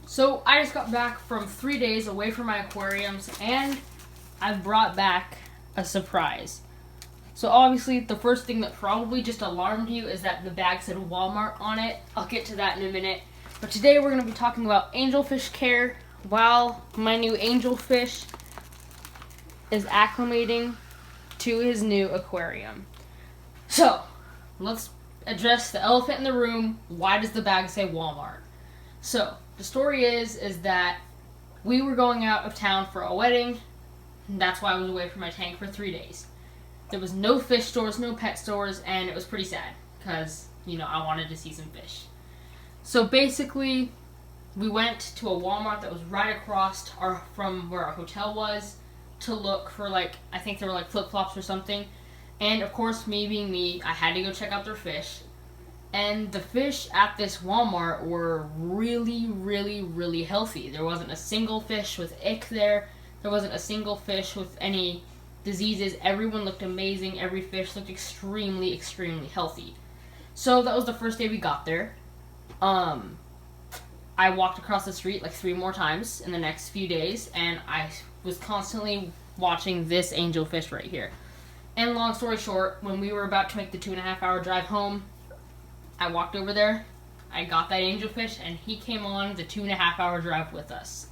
So I just got back from 3 days away from my aquariums, and I brought back a surprise. So obviously the first thing that probably just alarmed you is that the bag said Walmart on it. I'll get to that in a minute. But today we're going to be talking about angelfish care while my new angelfish is acclimating to his new aquarium. So let's address the elephant in the room. Why does the bag say Walmart? So the story is that we were going out of town for a wedding, and that's why I was away from my tank for 3 days. There was no fish stores, no pet stores, and it was pretty sad because, I wanted to see some fish. So basically, we went to a Walmart that was right across from where our hotel was to look for, I think there were flip-flops or something. And of course, me being me, I had to go check out their fish. And the fish at this Walmart were really, really, really healthy. There wasn't a single fish with ick there. There wasn't a single fish with any diseases. Everyone looked amazing. Every fish looked extremely, extremely healthy. So that was the first day we got there. I walked across the street 3 more times in the next few days, and I was constantly watching this angelfish right here. And long story short, when we were about to make the 2.5-hour drive home, I walked over there, I got that angelfish, and he came on the 2.5-hour drive with us.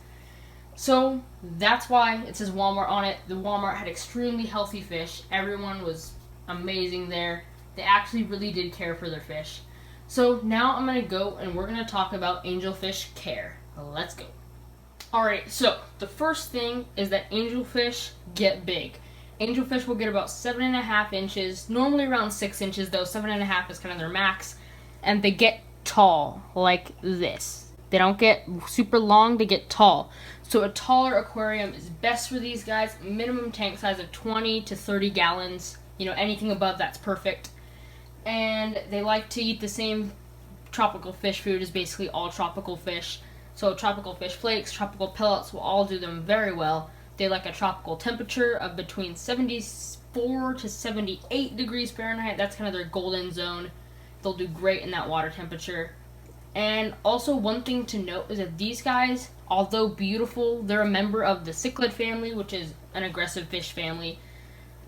So that's why it says Walmart on it. The Walmart had extremely healthy fish. Everyone was amazing there. They actually really did care for their fish. So now I'm going to go and we're going to talk about angelfish care. Let's go. Alright, so the first thing is that angelfish get big. Angelfish will get about 7.5 inches, normally around 6 inches though. 7.5 is kind of their max. And they get tall, like this. They don't get super long, they get tall. So a taller aquarium is best for these guys. Minimum tank size of 20 to 30 gallons. Anything above that's perfect. And they like to eat the same tropical fish food as basically all tropical fish. So tropical fish flakes, tropical pellets will all do them very well. They like a tropical temperature of between 74 to 78 degrees Fahrenheit. That's kind of their golden zone. They'll do great in that water temperature. And also one thing to note is that these guys, although beautiful, they're a member of the cichlid family, which is an aggressive fish family.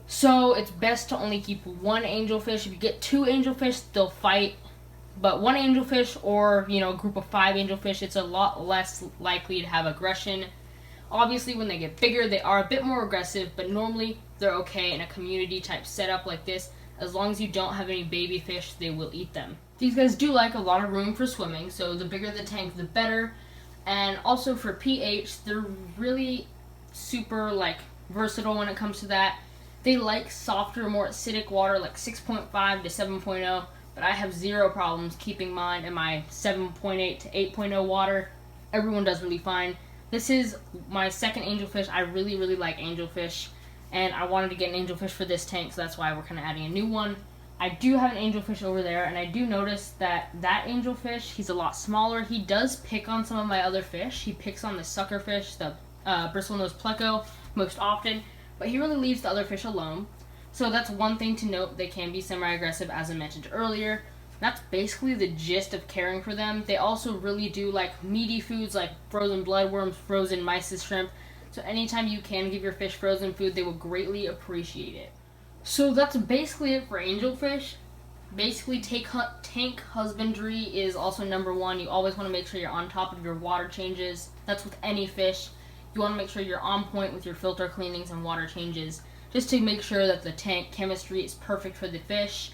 So it's best to only keep one angelfish. If you get 2 angelfish, they'll fight. But one angelfish or, a group of 5 angelfish, it's a lot less likely to have aggression. Obviously, when they get bigger, they are a bit more aggressive, but normally they're okay in a community type setup like this. As long as you don't have any baby fish, they will eat them. These guys do like a lot of room for swimming, so the bigger the tank, the better. And also for pH, they're really super, versatile when it comes to that. They like softer, more acidic water, 6.5 to 7.0, but I have zero problems keeping mine in my 7.8 to 8.0 water. Everyone does really fine. This is my second angelfish. I really, really like angelfish. And I wanted to get an angelfish for this tank, so that's why we're kind of adding a new one. I do have an angelfish over there, and I do notice that angelfish, he's a lot smaller. He does pick on some of my other fish. He picks on the suckerfish, the bristlenose pleco, most often, but he really leaves the other fish alone. So that's one thing to note. They can be semi-aggressive, as I mentioned earlier. That's basically the gist of caring for them. They also really do like meaty foods like frozen bloodworms, frozen mysis shrimp. So anytime you can give your fish frozen food, they will greatly appreciate it. So that's basically it for angelfish. Basically, tank husbandry is also number one. You always want to make sure you're on top of your water changes. That's with any fish. You want to make sure you're on point with your filter cleanings and water changes, just to make sure that the tank chemistry is perfect for the fish.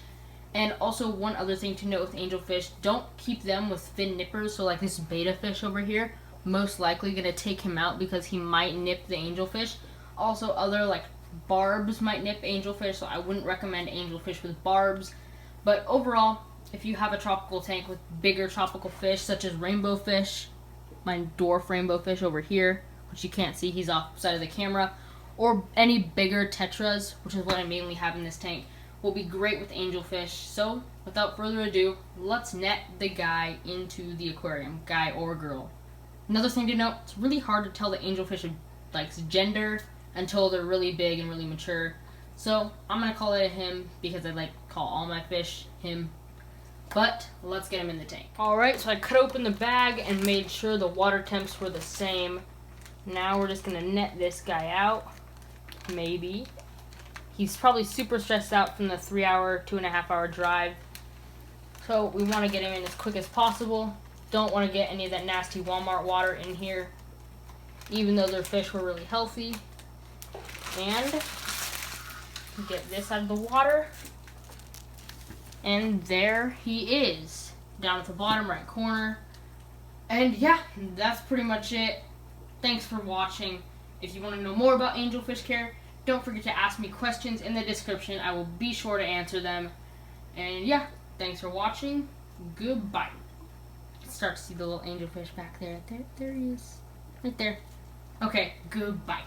And also one other thing to note with angelfish, don't keep them with fin nippers. So like this beta fish over here, most likely going to take him out because he might nip the angelfish. Also other barbs might nip angelfish, so I wouldn't recommend angelfish with barbs. But overall, if you have a tropical tank with bigger tropical fish such as rainbow fish, my dwarf rainbow fish over here, which you can't see, he's off side of the camera, or any bigger tetras, which is what I mainly have in this tank, will be great with angelfish. So without further ado, let's net the guy into the aquarium, guy or girl. Another thing to note, it's really hard to tell the angelfish gender until they're really big and really mature. So I'm going to call it a him because I call all my fish him. But let's get him in the tank. Alright, so I cut open the bag and made sure the water temps were the same. Now we're just going to net this guy out. Maybe. He's probably super stressed out from the 3-hour, 2.5-hour drive. So we want to get him in as quick as possible. Don't want to get any of that nasty Walmart water in here, even though their fish were really healthy. And get this out of the water. And there he is, down at the bottom right corner. And yeah, that's pretty much it. Thanks for watching. If you want to know more about angelfish care, don't forget to ask me questions in the description. I will be sure to answer them. And yeah, thanks for watching. Goodbye. Start to see the little angelfish back there. There he is. Right there. Okay, goodbye.